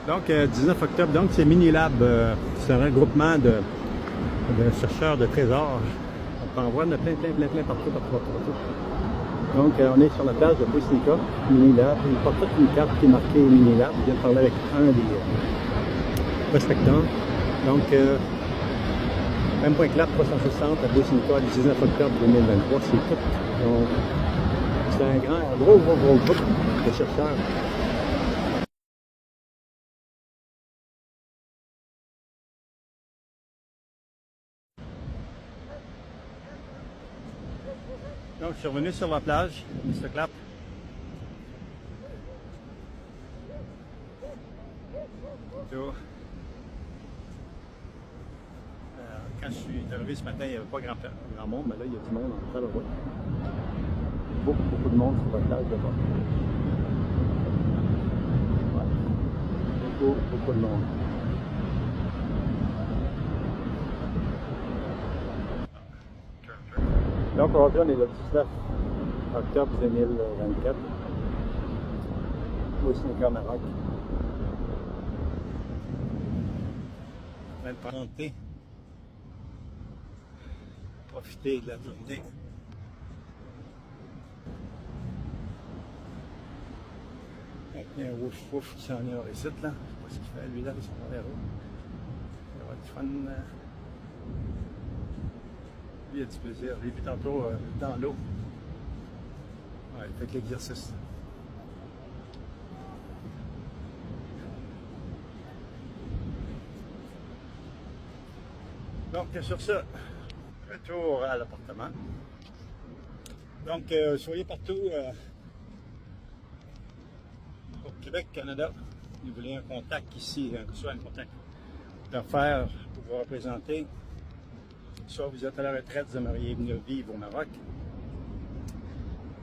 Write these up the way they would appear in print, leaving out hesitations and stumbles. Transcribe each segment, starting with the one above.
Donc, 19 octobre, donc c'est Minilab. C'est un regroupement de chercheurs de trésors. On peut en voir plein partout. Donc, on est sur la plage de Boussinica, Minilab. Il porte toute une carte qui est marquée Minilab. Je viens de parler avec un des prospecteurs. Donc, même point clap 360 à Boussinica le 19 octobre 2023. C'est tout. Donc, c'est un gros groupe de chercheurs. Donc, je suis revenu sur la plage, Mr. Clap. Quand je suis arrivé ce matin, il n'y avait pas grand monde, mais là, il y a du monde en train de voir. Beaucoup de monde sur la plage de bas. Ouais. Beaucoup de monde. Donc aujourd'hui, on est le 19 octobre 2024. Boussinica, Maroc. On va te présenter. Profiter de la journée. Il y a un ouf qui s'en est ici, là. Je sais pas ce qu'il fait, lui, là, ils sont dans les roues. Il y aura du fun. Lui, il a du plaisir. J'ai vu tantôt dans l'eau. Ouais, il fait que l'exercice. Donc, sur ça, retour à l'appartement. Donc, soyez partout au Québec, Canada. Vous voulez un contact ici, soit un contact d'affaires pour vous représenter. Soit vous êtes à la retraite, vous aimeriez venir vivre au Maroc.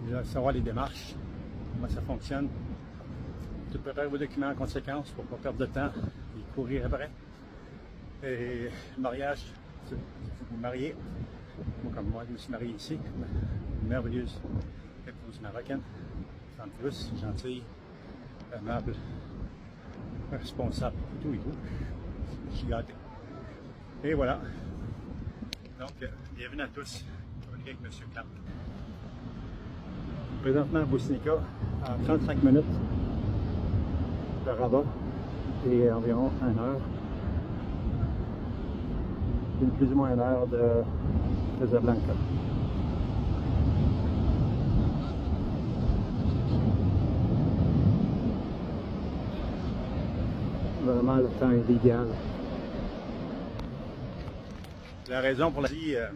Vous allez savoir les démarches, comment ça fonctionne. Tout préparer vos documents en conséquence pour ne pas perdre de temps et courir après. Et le mariage, vous vous mariez. Moi, comme moi, je me suis marié ici. Une merveilleuse épouse marocaine. En plus, gentille, aimable, responsable, tout et tout. Je suis gâté. Et voilà. Donc, bienvenue à tous. Avec M. Clark. Présentement à Boussinica, à 35 minutes de Rabat et environ 1 heure. Plus ou moins 1 heure de Casablanca. Vraiment, le temps est idéal. La raison pour laquelle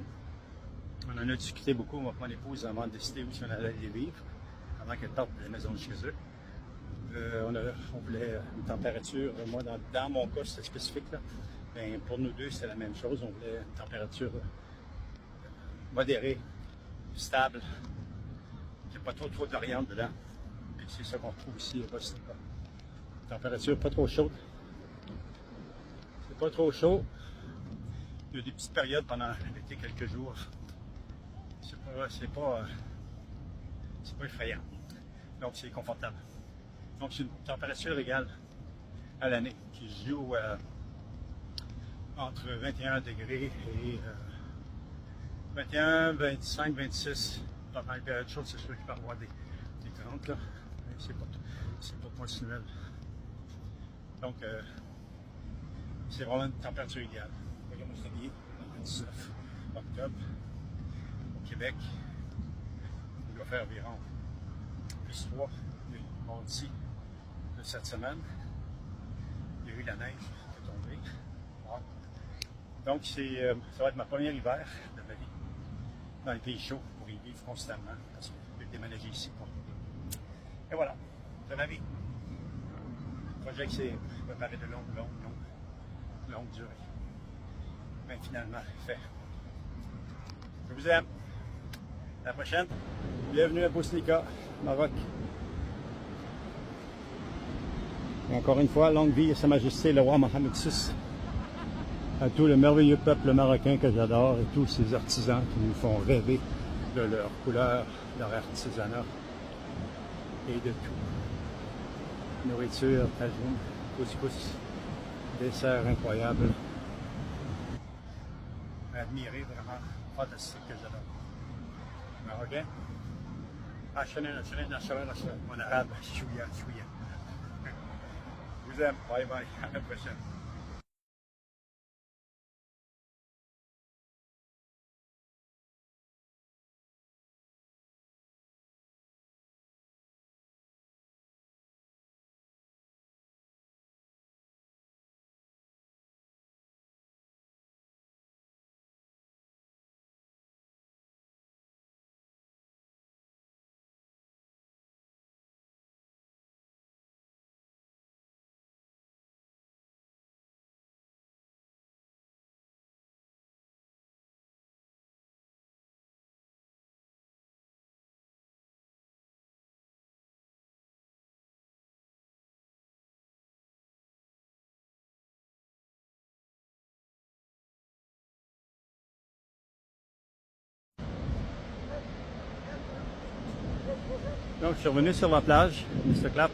on en a discuté beaucoup, moi et mon épouse, avant de décider où on allait les vivre, avant qu'elle parte de la maison de chez eux. On voulait une température, moi dans mon cas c'est spécifique, là, mais pour nous deux c'est la même chose, on voulait une température modérée, stable, il n'y a pas trop d'oriente dedans. Et c'est ça qu'on trouve ici à Boussinica. Température pas trop chaude, c'est pas trop chaud. Il y a des petites périodes pendant l'été, quelques jours. C'est pas effrayant. Donc c'est confortable. Donc c'est une température égale à l'année qui se joue entre 21 degrés et 21, 25, 26. Pendant les périodes chaudes, c'est sûr qu'il peut y avoir des 30 là. Mais c'est pas continuel. Donc c'est vraiment une température idéale. Regardez, on le 19 octobre au Québec. Il va faire environ plus 3 mardi de cette semaine. Il y a eu la neige qui est tombée. Wow. Donc ça va être ma première hiver de ma vie dans les pays chauds pour y vivre constamment parce que je vais déménager ici. Et voilà, c'est la vie. Le projet qui s'est préparé de longue durée. Mais finalement, fait. Je vous aime. À la prochaine. Bienvenue à Boussinica, Maroc. Et encore une fois, longue vie à Sa Majesté le roi Mohammed VI. À tout le merveilleux peuple marocain que j'adore et tous ces artisans qui nous font rêver de leur couleur, de leur artisanat et de tout. Nourriture, tagine, couscous, dessert incroyable. Admiré, vraiment fantastique que j'adore. Marocain? عشان en arabe, شوية. Je vous aime, bye bye, à la prochaine. Donc, je suis revenu sur la plage, Mr. Clap.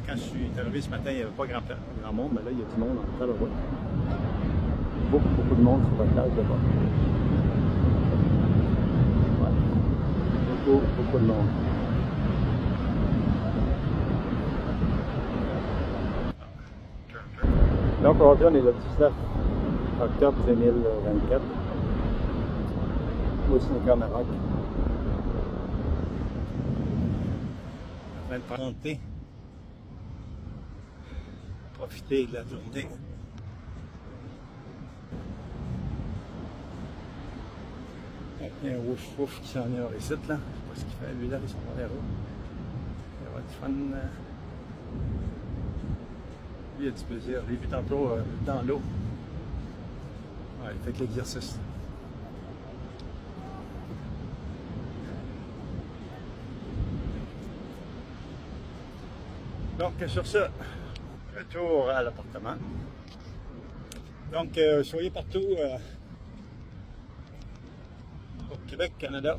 Quand je suis arrivé ce matin, il n'y avait pas grand monde, mais là, il y a du monde en train de voir. Beaucoup de monde sur la plage là-bas. Ouais. Beaucoup de monde. Donc aujourd'hui, on est le 19 octobre 2024 au Boussinica, Maroc. En train de présenter, profiter de la journée. Il y a un ouf qui s'en est ici, là. Je sais pas ce qu'il fait, lui là, ils sont pas vers eux. Il y aura du fun. Lui, il a du plaisir. Je l'ai vu tantôt dans l'eau. Ouais, il fait que l'exercice. Donc, sur ce, retour à l'appartement. Donc, soyez partout au Québec, Canada.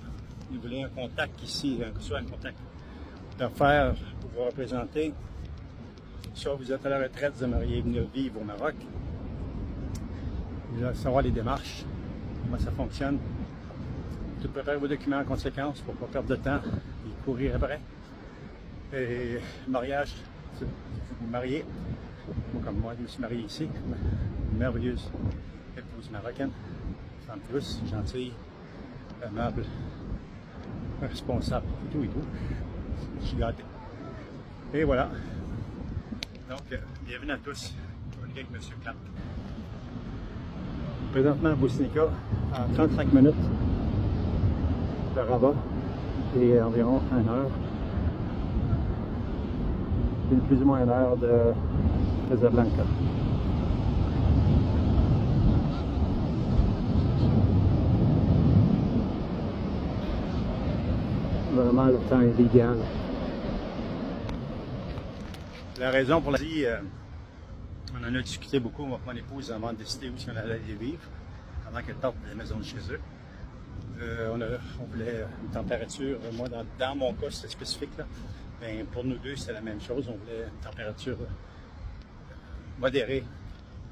Vous voulez un contact ici, soit un contact d'affaires pour vous représenter. Soit vous êtes à la retraite, vous aimeriez venir vivre au Maroc. Vous allez savoir les démarches, comment ça fonctionne. Tout préparer vos documents en conséquence pour ne pas perdre de temps et courir après. Et mariage, vous vous mariez. Moi, comme moi, je me suis marié ici. Une merveilleuse épouse marocaine. Femme plus, gentille, aimable, responsable, et tout. Je suis gâté. Et voilà. Donc, bienvenue à tous. Avec M. Clap. Présentement à Boussinica, à 35 minutes de Rabat et environ 1 heure. C'est plus ou moins 1 heure de Casablanca. Vraiment, le temps est idéal. La raison pour laquelle on en a discuté beaucoup, moi et mon épouse, avant de décider où on allait aller vivre, avant qu'elle parte de la maison de chez eux. On voulait une température, moi dans mon cas c'était spécifique, là, mais pour nous deux c'est la même chose, on voulait une température modérée,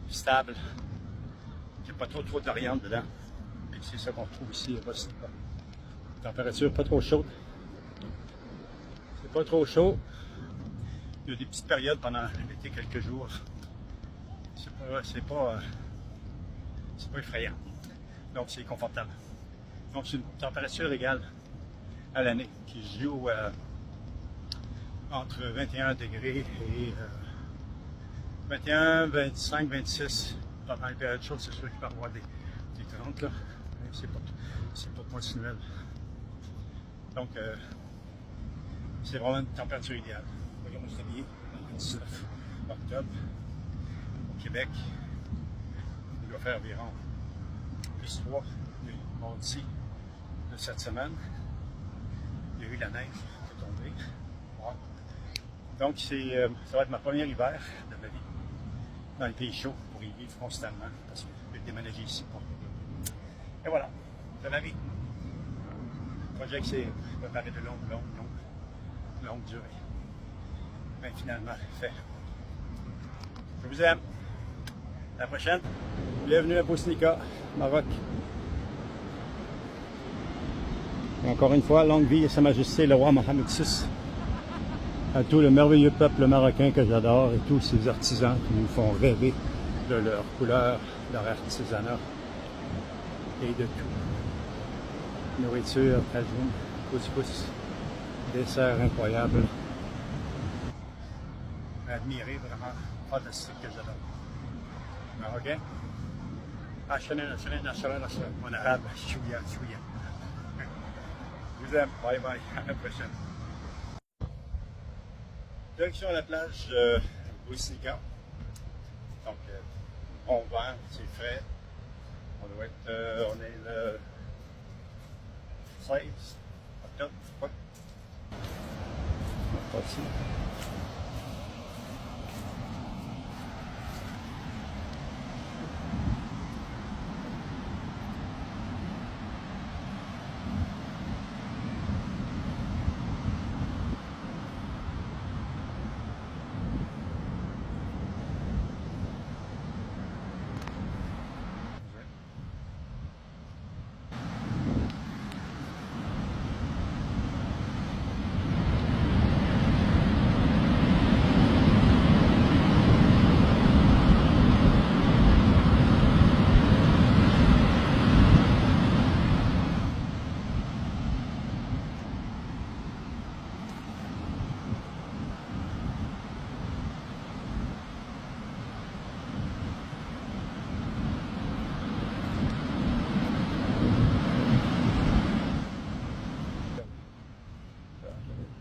stable, qu'il n'y ait pas trop d'oriente dedans. Et c'est ça qu'on trouve ici, température pas trop chaude. C'est pas trop chaud. Il y a des petites périodes pendant l'été, quelques jours. C'est pas effrayant. Donc c'est confortable. Donc c'est une température égale à l'année qui se joue entre 21 degrés et 21, 25, 26. Pendant les périodes chaudes, c'est sûr qu'il peut y avoir des 30 là. C'est pas continuel. Donc c'est vraiment une température idéale. Regardez, on s'est habillé le 19 octobre au Québec. Il doit faire environ plus 3 mardi de cette semaine. Il y a eu la neige qui est tombée. Ouais. Donc ça va être ma première hiver de ma vie dans les pays chauds pour y vivre constamment parce que je vais déménager ici. Et voilà. de ma vie. Le projet que c'est préparé de longue durée. Mais finalement, fait. Je vous aime. À la prochaine. Bienvenue à Bosnica, Maroc. Et encore une fois, longue vie à Sa Majesté le roi Mohammed VI. À tout le merveilleux peuple marocain que j'adore et tous ces artisans qui nous font rêver de leur couleur, leur artisanat et de tout. Nourriture, tagine, couscous, dessert incroyable. Admirer vraiment fantastique que j'adore. Marocain? En arabe, chouïa. Je vous aime. Bye bye. À la prochaine. Direction à la plage de Bosnica. Donc, bon vent, c'est frais. On doit être, on est le 16 octobre, je crois. Pas ici.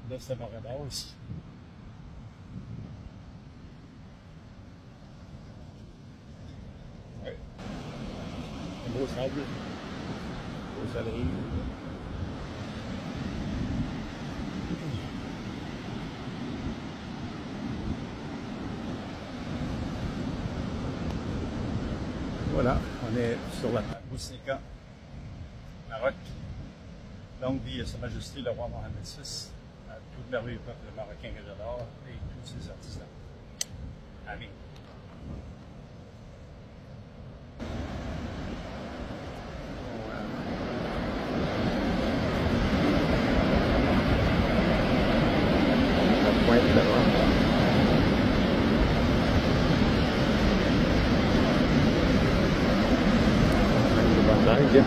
Là, c'est Barbados. Oui. Un beau sable. Beau soleil. Voilà, on est sur la Bosnica, Maroc. Longue vie à Sa Majesté le roi Mohammed VI. Tout le merveilleux peuple marocain que j'adore et tous ses artisans. Amen. La pointe là-bas. Bonne vague.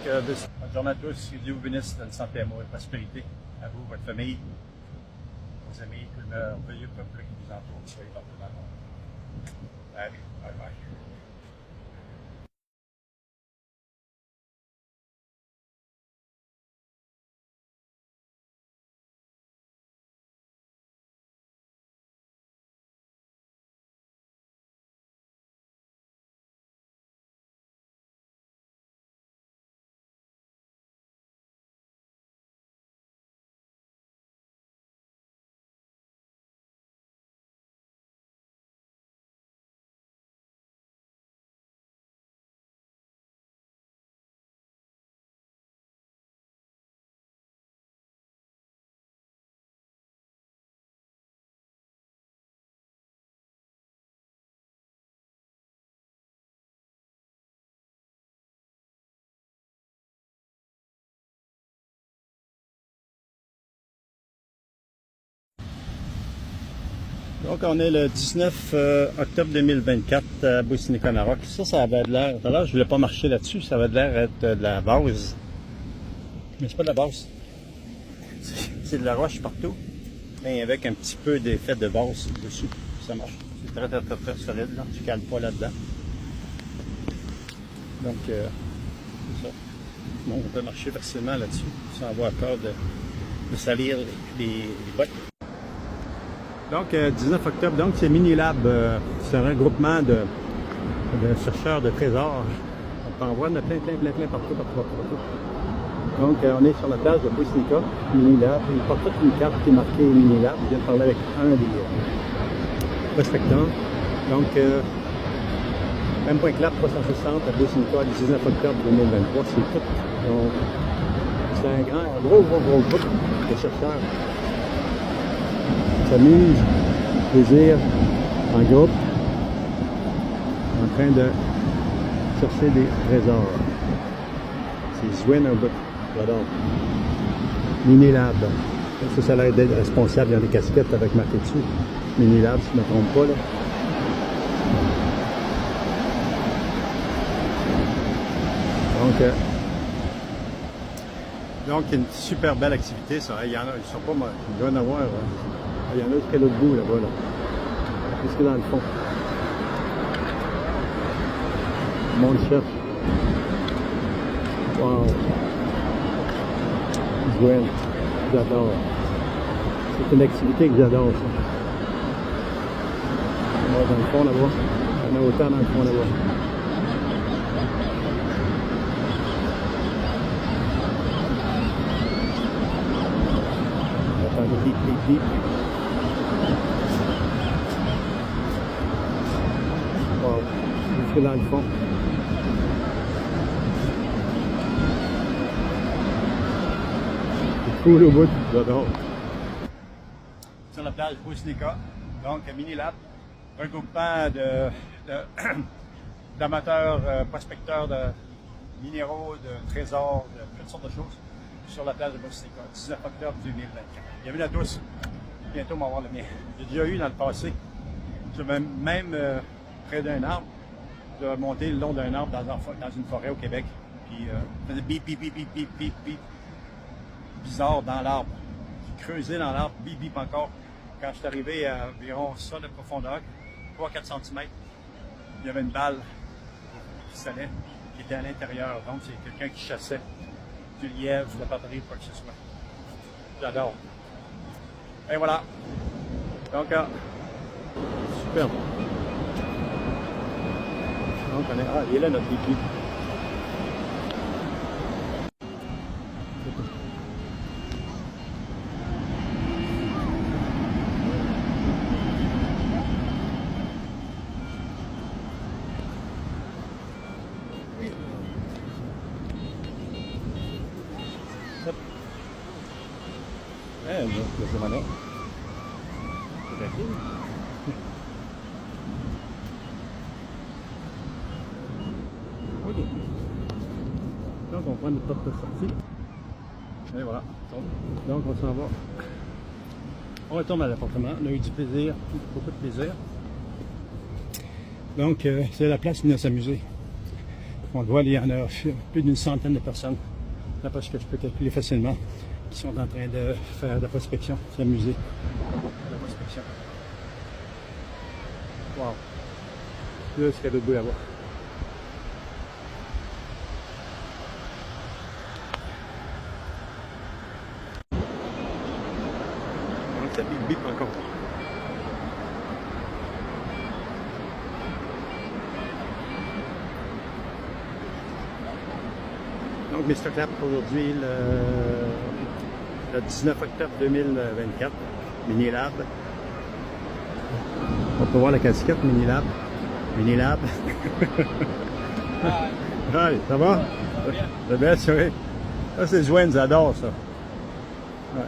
Bonne journée à tous, que Dieu vous bénisse, donne santé, amour et prospérité à vous, votre famille, vos amis, tout le merveilleux peuple qui vous entoure, soyez partout dans le monde. Allez, bye bye. Donc, on est le 19 octobre 2024 à Bosnica, Maroc. Ça avait de l'air. Tout à l'heure, je ne voulais pas marcher là-dessus. Ça avait de l'air être de la base. Mais c'est pas de la base. C'est de la roche partout, mais avec un petit peu d'effet de base dessus. Ça marche. C'est très solide. Là. Tu ne cales pas là-dedans. Donc, c'est ça. Bon, on peut marcher facilement là-dessus sans avoir peur de salir les bottes. Donc, 19 octobre, donc c'est Minilab, c'est un regroupement de chercheurs de trésors. On en voit plein partout. Donc, on est sur la plage de Bosnica, Minilab. Il porte toute une carte qui est marquée Minilab. Je viens de parler avec un prospectant. Donc, même point clap 360 à Boussinka le 19 octobre 2023, c'est tout. Donc, c'est un gros groupe de chercheurs qui s'amusent, plaisir, en groupe, en train de chercher des trésors. C'est Zwin un bout, j'adore. Minilab. Ça a l'air d'être responsable, il y a des casquettes avec marqué dessus. Minilab, si je ne me trompe pas, là. Donc, une super belle activité, ça. Il y en a, ils sont pas mal. Il doit y en avoir. Il y en a jusqu'à l'autre bout, là-bas, là. Jusque dans le fond. Le monde cherche. Wow. Gwen, j'adore. C'est une activité que j'adore, ça. On va dans le fond, là-bas. Il y en a autant dans le fond, là-bas. Deep, deep, deep. Wow, jusque dans le fond. C'est cool au bout, j'adore. Sur la plage Boussinka, donc Minilab, regroupement d'amateurs prospecteurs de minéraux, de trésors, de toutes sortes de choses sur la plage de Boussinka, 19 octobre 2024. Bienvenue à tous. Bientôt, on va voir le mien. J'ai déjà eu dans le passé, même près d'un arbre, de monter le long d'un arbre dans une forêt au Québec. Puis, faisait bip, bip, bip, bip, bip, bip, bip. Bizarre dans l'arbre. J'ai creusé dans l'arbre, bip, bip encore. Quand je suis arrivé à environ ça de profondeur, 3-4 cm, il y avait une balle qui sonnait, qui était à l'intérieur. Donc, c'est quelqu'un qui chassait du lièvre, de la batterie, quoi que ce soit. J'adore. Et voilà. Donc, super. Donc, il est là notre pipi. Ok. Donc on prend notre porte de sortie. Et voilà. Donc on s'en va. On retourne à l'appartement. On a eu du plaisir, beaucoup de plaisir. Donc c'est la place où on a s'amuser. On le voit, il y en a plus d'une centaine de personnes, d'après ce que je peux calculer facilement, qui sont en train de faire de la prospection, s'amuser de la prospection. Wow! Là, c'est l'autre bout là-bas. Donc, ça bip bip encore. Donc, Mr. Clap aujourd'hui, le 19 octobre 2024, Minilab. On peut voir la casquette Minilab. Minilab. Ouais, ça va? Ça va bien, oui. Ça, c'est Zwin, j'adore ça. Ouais.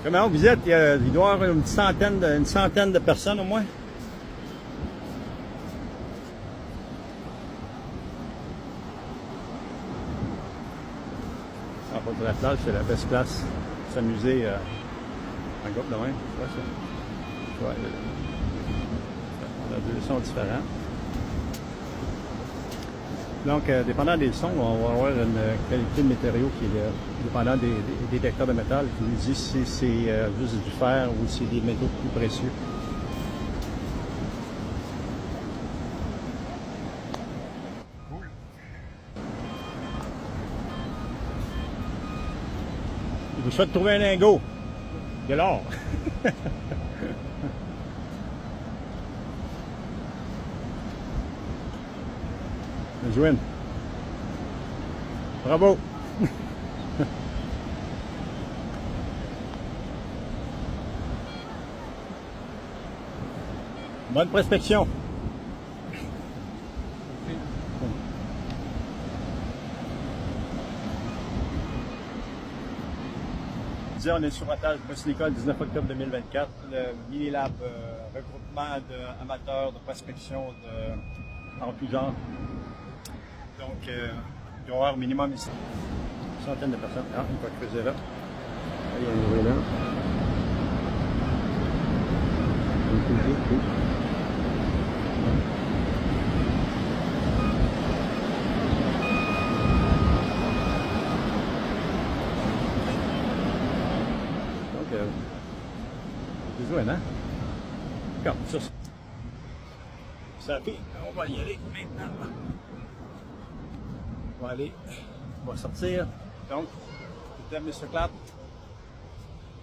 Comment vous êtes? Il doit y avoir une centaine de personnes au moins. Pour la plage, c'est la best place pour s'amuser en groupe de même. Ouais, les deux sons différents. Donc, dépendant des sons, on va avoir une qualité de matériau qui est dépendant des détecteurs de métal, qui nous dit si c'est juste du fer ou si c'est des métaux plus précieux. Cool. Je vous souhaite trouver un lingot. De l'or. Zwin. Bravo. Bonne prospection. On est sur la plage Bosnica le 19 octobre 2024, le mini-lab regroupement d'amateurs de prospection en tout genre. Donc, il va y avoir minimum ici une centaine de personnes. Ah, il va creuser là. Il y a une nouvelle là. Besoin, hein? Comme ça. Ça fait, on va y aller maintenant. On va aller, on va sortir. Donc, c'était Mr. Clap,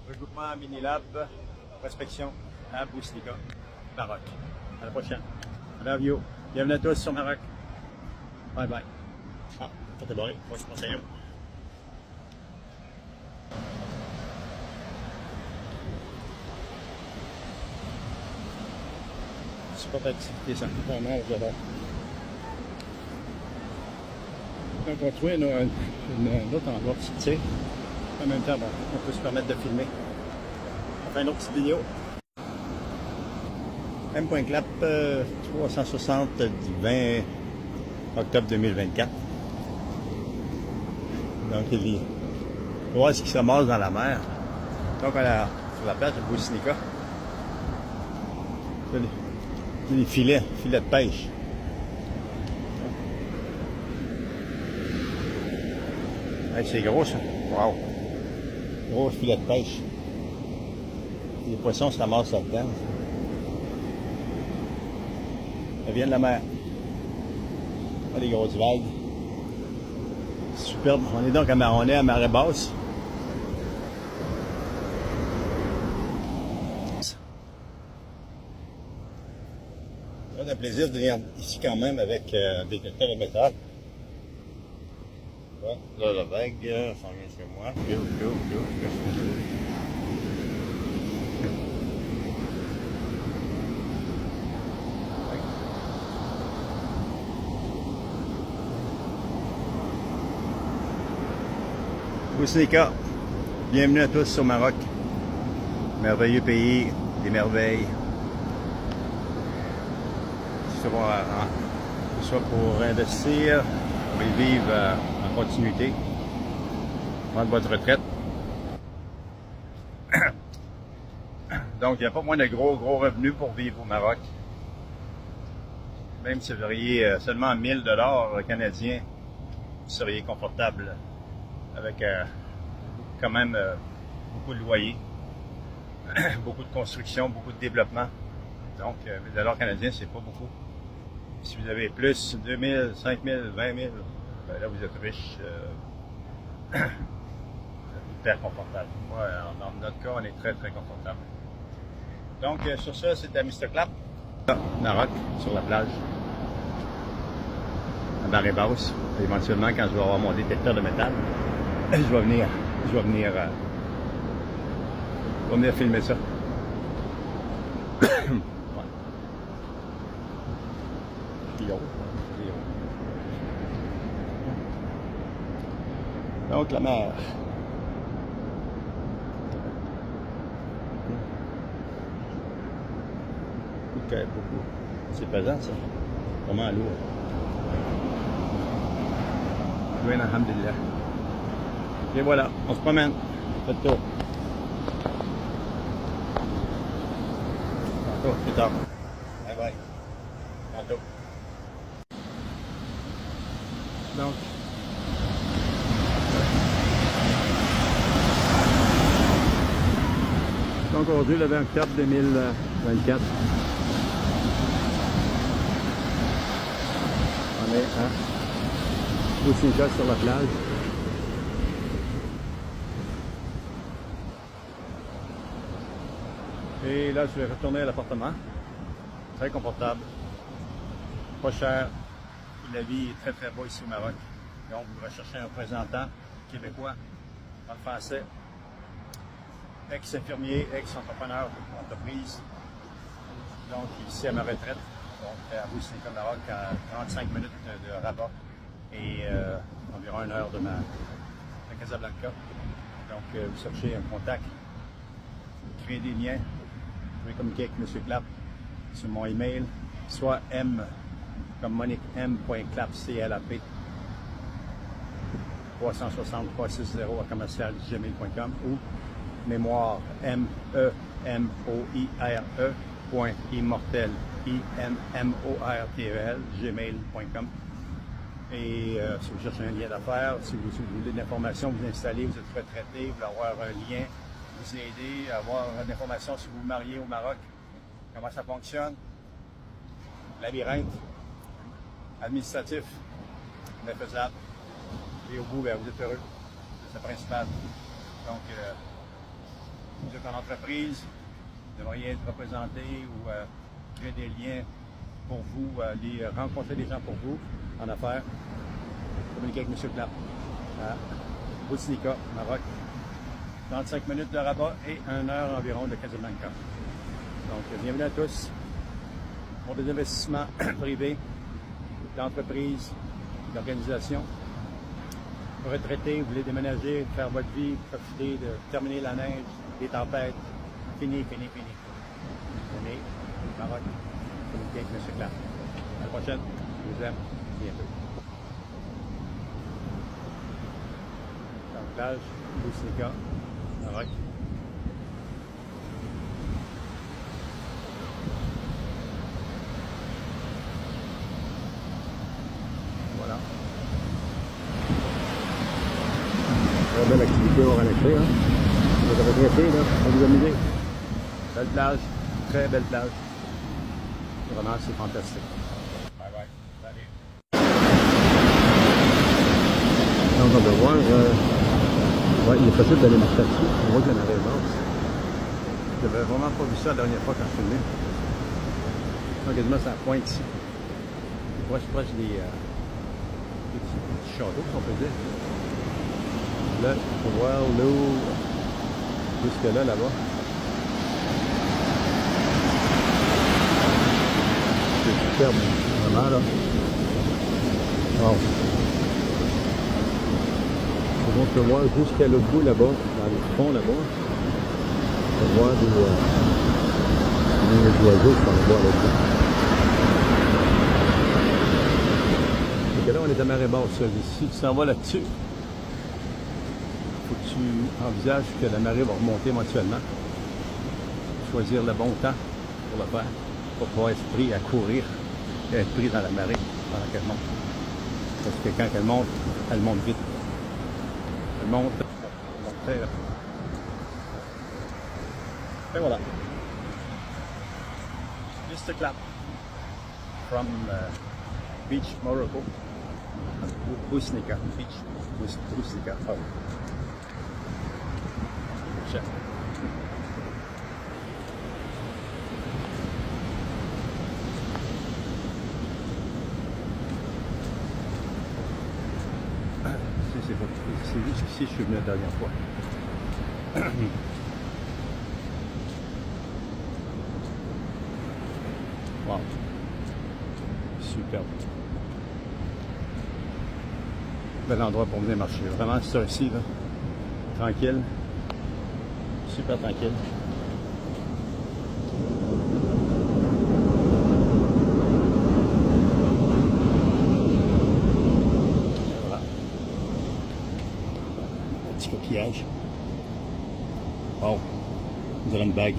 regroupement mini-lab, prospection à Bosnica, Maroc. À la prochaine. I love you. Bienvenue à tous sur Maroc. Bye bye. Ah, ça t'est barré. Moi, je pense à you. C'est pas d'activité, ça. Vraiment, j'adore. Donc, on va trouver un autre endroit qui se tire. En même temps, bon, on peut se permettre de filmer. On fait une autre petite vidéo. M.Clap 360 du 20 octobre 2024. Donc, il va voir ce qui se ramasse dans la mer. Donc, sur la plage de Bosnica. Des filets de pêche. Hey, c'est gros ça. Wow. Gros filet de pêche. Les poissons se ramassent là-dedans. Ça vient de la mer. Pas des grosses vagues. Superbe. On est à marée basse. On a le plaisir de venir ici quand même avec un détecteur de métal. Ouais, là, la vague s'en vient chez moi. Bosnica, bienvenue à tous sur Maroc. Merveilleux pays, des merveilles. Que ce soit pour investir, pour y vivre en continuité, prendre votre retraite. Donc, il n'y a pas moins de gros revenus pour vivre au Maroc. Même si vous auriez seulement 1000 $ canadiens, vous seriez confortable avec quand même beaucoup de loyers, beaucoup de construction, beaucoup de développement. Donc, 1000 $ canadiens, c'est pas beaucoup. Si vous avez plus, 2000, 5000, 20 000, ben là, vous êtes riche. Hyper confortable. Ouais, dans notre cas, on est très, très confortable. Donc, sur ça, c'était Mr. Clap. Maroc, sur la plage. À marée basse. Éventuellement, quand je vais avoir mon détecteur de métal, je vais venir filmer ça. Donc la mer. Beaucoup. C'est pesant ça. Vraiment lourd. Oui, alhamdulillah. Et voilà, on se promène. Faites le tour. Tantôt, plus tard. Bye bye. Tantôt. Donc aujourd'hui, le 20 octobre 2024. On est à Bosnica sur la plage. Et là, je vais retourner à l'appartement. Très confortable. Pas cher. La vie est très très beau ici au Maroc. Donc, vous recherchez un représentant québécois en français, ex-infirmier, ex-entrepreneur d'entreprise. donc ici à ma retraite, donc à Boussinica, Maroc, à 35 minutes de Rabat et environ 1 heure de Casablanca. Donc vous cherchez un contact, créez des liens, vous pouvez communiquer avec M. Clapp sur mon email, soit m comme Monique m.clapp, C-L-A-P 360-360-gmail.com ou mémoire MEMOIRE.immortel IMMORTEL gmail.com. Et si vous cherchez un lien d'affaires, si vous voulez de l'information, vous installez, vous êtes retraité, vous voulez avoir un lien, vous aider à avoir de l'information si vous vous mariez au Maroc, comment ça fonctionne, labyrinthe, administratif, mais faisable. Et au bout, bien, vous êtes heureux. C'est le principal. Donc, vous êtes en entreprise, vous devriez être représenté ou créer des liens pour vous, aller rencontrer des gens pour vous en affaires. Communiquer avec M. Clapp à Boussinica, Maroc. 35 minutes de Rabat et 1 heure environ de Casablanca. Donc, bienvenue à tous pour des investissements privés, d'entreprise, d'organisation. Retraité, vous voulez déménager, faire votre vie, profiter de terminer la neige, des tempêtes. Fini. Venez, Maroc, communiquer avec M. Clapp. À la prochaine, je vous aime, bientôt. Donc, plage, Boussinica, Maroc. Voilà. Très belle activité au Ranacré, hein. Vous êtes retraité, là, à vous amuser. Belle plage, très belle plage. Vraiment, c'est fantastique. Bye bye. Salut. Donc, on va voir. Ouais, il est possible d'aller marcher dessus. On voit qu'il y en avait mort. Je n'avais vraiment pas vu ça la dernière fois quand je suis venu. Donc, quasiment, ça pointe ici. Proche des petits châteaux, si on peut dire. Là, il faut voir l'eau jusque là, là-bas. C'est superbe, vraiment, là. Wow. On peut voir jusqu'à l'autre bout, là-bas, dans le fond, là-bas. On peut voir des oiseaux qu'on voit là-bas. Donc là, on est à marée basse, ici. Tu s'en vas là-dessus. Faut que tu envisages que la marée va remonter éventuellement. Choisir le bon temps pour le faire, pour pouvoir être pris à courir et être pris dans la marée pendant qu'elle monte. Parce que quand elle monte vite. Elle monte très rapide. Et voilà. Just a clap from Beach Morocco. Boussinica Beach. Boussinica. Oh. Check. C'est jusqu'ici je suis venu la dernière fois. Wow. Superbe. Bel endroit pour venir marcher. Vraiment, c'est ça ici, là. Tranquille. Super tranquille. Voilà. Petit coquillage. Wow. Nous avons une bague.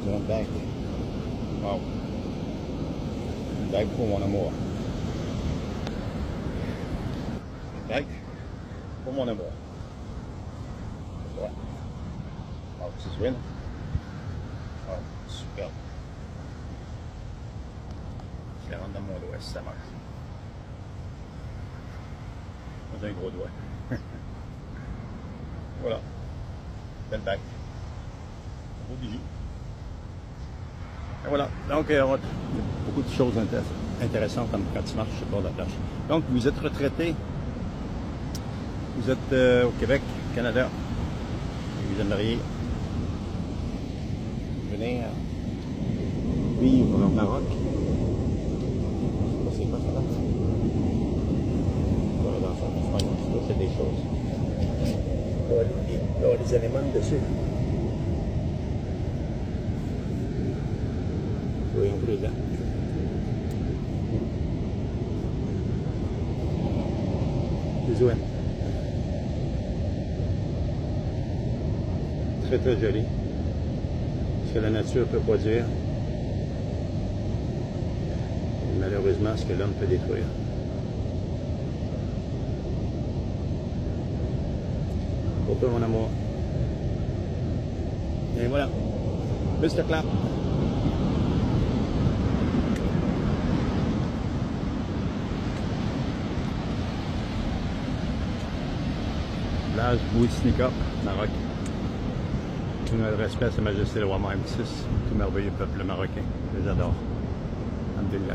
Nous avons une bague. Wow. Une bague pour mon amour. Une bague pour mon amour. Ouais. Wow, this is win. Wow, superbe. Je la rentre dans mon doigt si ça marche. J'ai un gros doigt. Voilà. Belle bague. Beau bijou. Et voilà. Donc, il y a beaucoup de choses intéressantes quand tu marches sur le bord de la plage. Donc, vous êtes retraité. Vous êtes au Québec, Canada. Et vous aimeriez venir vivre au Maroc. C'est quoi ça là? Dans le fond, c'est des choses. Il y a des éléments dessus. Il faut inclure là. Bisous. Très très joli. Ce que la nature peut produire. Et malheureusement, ce que l'homme peut détruire. Pour toi, mon amour. Et voilà. Mr. Clap. Plage Bouitsnika, Maroc. Tout notre respect à Sa Majesté le Roi Mohamed VI, tout merveilleux peuple marocain. Je les adore. Alhamdulillah.